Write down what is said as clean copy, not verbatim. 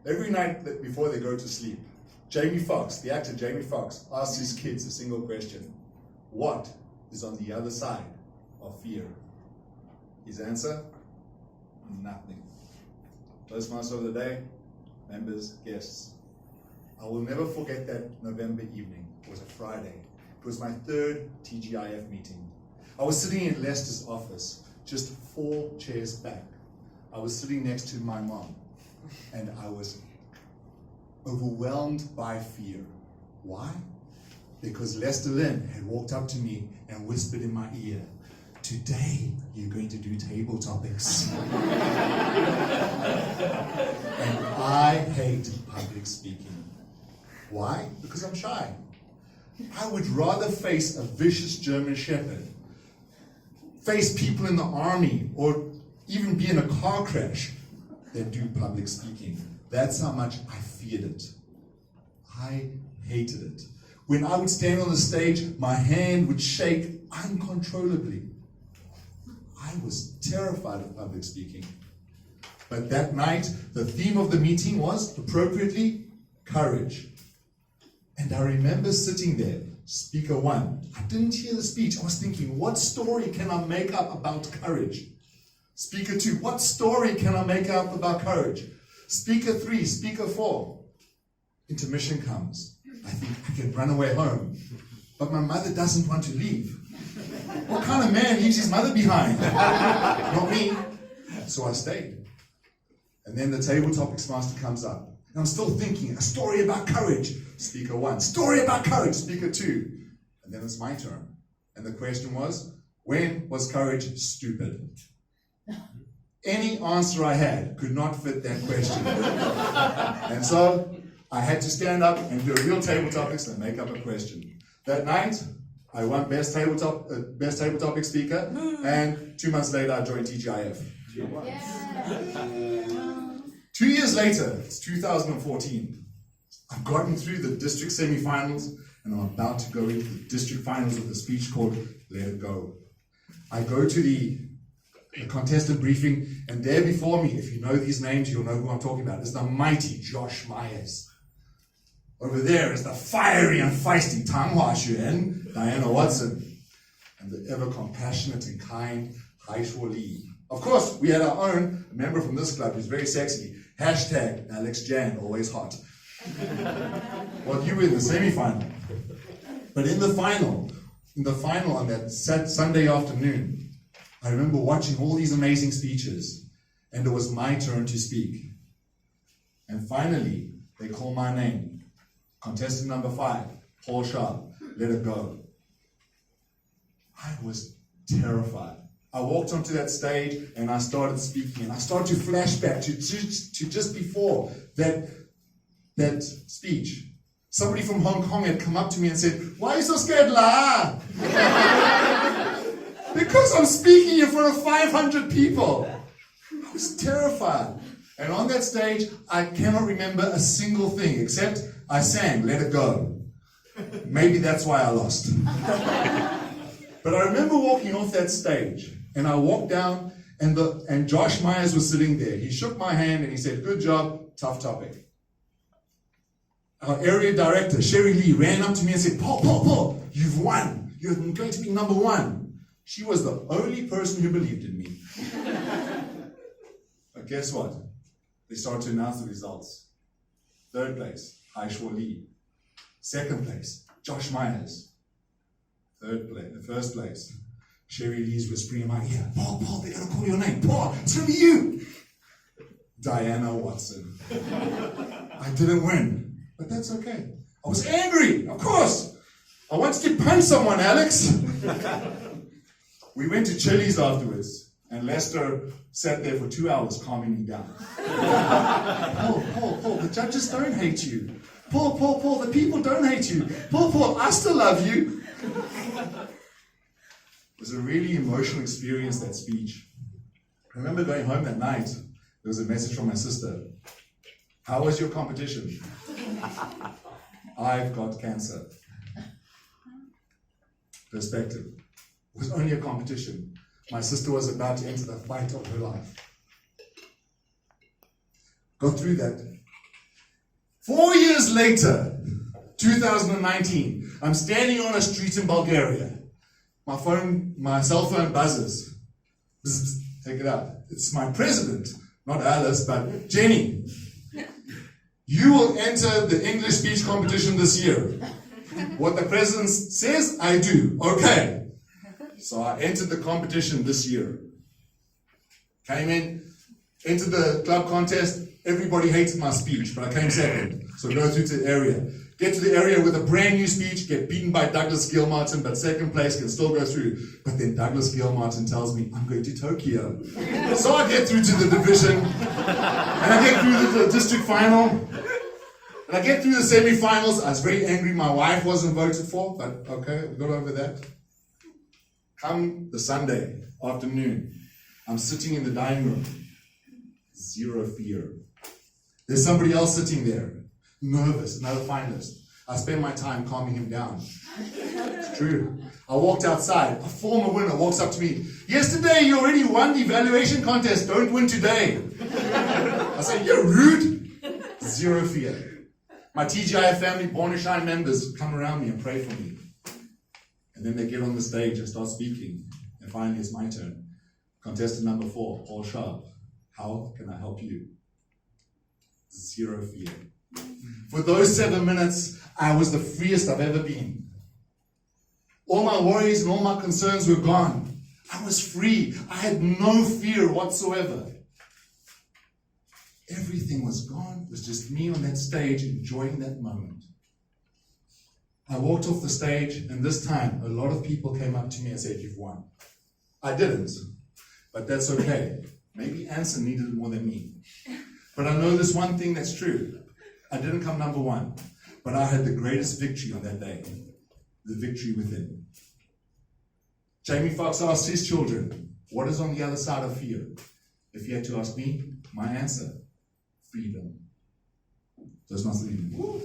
Every night before they go to sleep, Jamie Foxx, the actor Jamie Foxx, asks his kids a single question. What is on the other side of fear? His answer? Nothing. Toastmaster of the day, members, guests. I will never forget that November evening. It was a Friday. It was my third TGIF meeting. I was sitting in Lester's office, just 4 chairs back. I was sitting next to my mom, and I was overwhelmed by fear. Why? Because Lester Lynn had walked up to me and whispered in my ear, "Today, you're going to do table topics." And I hate public speaking. Why? Because I'm shy. I would rather face a vicious German shepherd, face people in the army, or even be in a car crash than do public speaking. That's how much I feared it. I hated it. When I would stand on the stage, my hand would shake uncontrollably. I was terrified of public speaking. But that night, the theme of the meeting was, appropriately, courage. And I remember sitting there, speaker 1. I didn't hear the speech. I was thinking, what story can I make up about courage? Speaker 2, what story can I make up about courage? Speaker 3, speaker 4. Intermission comes. I think I can run away home. But my mother doesn't want to leave. What kind of man leaves his mother behind? Not me. So I stayed. And then the table topics master comes up. And I'm still thinking, a story about courage. Speaker 1. Story about courage. Speaker 2. And then it's my turn. And the question was, when was courage stupid? Any answer I had could not fit that question. And so I had to stand up and do a real table topics and make up a question. That night, I won best table topic speaker, and 2 months later, I joined TGIF. Yeah. 2 years later, it's 2014. I've gotten through the district semi-finals, and I'm about to go into the district finals with a speech called Let It Go. I go to the contestant briefing, and there before me, if you know these names, you'll know who I'm talking about, is the mighty Josh Myers. Over there is the fiery and feisty Tang Hua Xuan, Diana Watson, and the ever compassionate and kind Hai Shuo Li. Of course, we had our own member from this club who's very sexy. Hashtag Alex Jan, always hot. Well, you were in the semi-final. But in the final on that Sunday afternoon, I remember watching all these amazing speeches, and it was my turn to speak. And finally, they call my name. Contestant number 5, Paul Sharp, Let It Go. I was terrified. I walked onto that stage and I started speaking, and I started to flash back to just before that speech. Somebody from Hong Kong had come up to me and said, "Why are you so scared, la?" Because I'm speaking in front of 500 people. I was terrified. And on that stage, I cannot remember a single thing, except I sang Let It Go. Maybe that's why I lost. But I remember walking off that stage, and I walked down, and Josh Myers was sitting there. He shook my hand and he said, "Good job, tough topic." Our area director, Sherry Lee, ran up to me and said, Paul, you've won. You're going to be number 1. She was the only person who believed in me. But guess what? They started to announce the results. 3rd place, Hai Shuo Li. 2nd place, Josh Myers. 1st place, Sherry Lee's whispering in my ear, Paul, they're going to call your name. Paul, it's going to be you. Diana Watson. I didn't win, but that's okay. I was angry, of course. I wanted to punch someone, Alex. We went to Chili's afterwards, and Lester sat there for 2 hours calming me down. Paul, the judges don't hate you. Paul, the people don't hate you. Paul, I still love you. It was a really emotional experience, that speech. I remember going home that night, there was a message from my sister. "How was your competition?" "I've got cancer." Perspective. It was only a competition. My sister was about to enter the fight of her life. Got through that. 4 years later, 2019, I'm standing on a street in Bulgaria. My cell phone buzzes. Bzz, bzz, take it out. It's my president, not Alice, but Jenny. You will enter the English speech competition this year. What the president says, I do. Okay. So I entered the competition this year. Came in, entered the club contest. Everybody hated my speech, but I came second. So go through to the area. Get to the area with a brand new speech, get beaten by Douglas Gilmartin, but second place can still go through. But then Douglas Gilmartin tells me, I'm going to Tokyo. So I get through to the division, and I get through the district final, and I get through the semi-finals. I was very angry my wife wasn't voted for, but okay, we got over that. Come the Sunday afternoon, I'm sitting in the dining room. Zero fear. There's somebody else sitting there, nervous, another finalist. I spend my time calming him down. It's true. I walked outside. A former winner walks up to me. Yesterday you already won the evaluation contest. Don't win today. I say, you're rude. Zero fear. My TGIF family, Born to Shine members come around me and pray for me. And then they get on the stage and start speaking. And finally it's my turn. Contestant number 4, Paul Sharp. How can I help you? Zero fear. For those 7 minutes, I was the freest I've ever been. All my worries and all my concerns were gone. I was free. I had no fear whatsoever. Everything was gone. It was just me on that stage enjoying that moment. I walked off the stage, and this time, a lot of people came up to me and said, you've won. I didn't, but that's okay. Maybe Anson needed it more than me. But I know this one thing that's true. I didn't come number 1, but I had the greatest victory on that day. The victory within. Jamie Foxx asked his children, what is on the other side of fear? If you had to ask me, my answer, freedom. So it's not freedom.